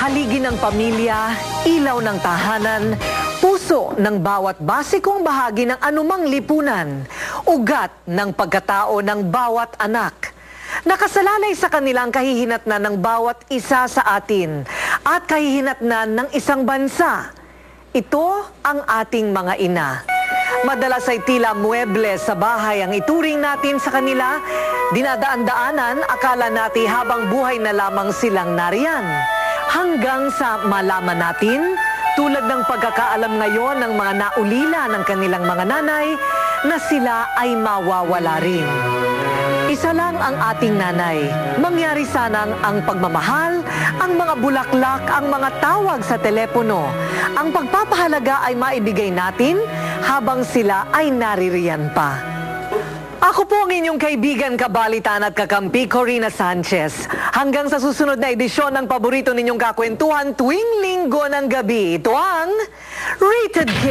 haligi ng pamilya, ilaw ng tahanan, puso ng bawat basikong bahagi ng anumang lipunan, ugat ng pagkatao ng bawat anak. Nakasalalay sa kanilang kahihinatnan ng bawat isa sa atin at kahihinatnan ng isang bansa. Ito ang ating mga ina. Madalas ay tila mueble sa bahay ang ituring natin sa kanila. Dinadaan-daanan, akala natin habang buhay na lamang silang nariyan. Hanggang sa malaman natin, tulad ng pagkakaalam ngayon ng mga naulila ng kanilang mga nanay, na sila ay mawawala rin. Isa lang ang ating nanay. Mangyari sanang ang pagmamahal, ang mga bulaklak, ang mga tawag sa telepono. Ang pagpapahalaga ay maibigay natin habang sila ay naririyan pa. Ako po ang inyong kaibigan, kabalitan at kakampi, Corina Sanchez. Hanggang sa susunod na edisyon ng paborito ninyong kakwentuhan tuwing linggo ng gabi. Ito ang Rated K.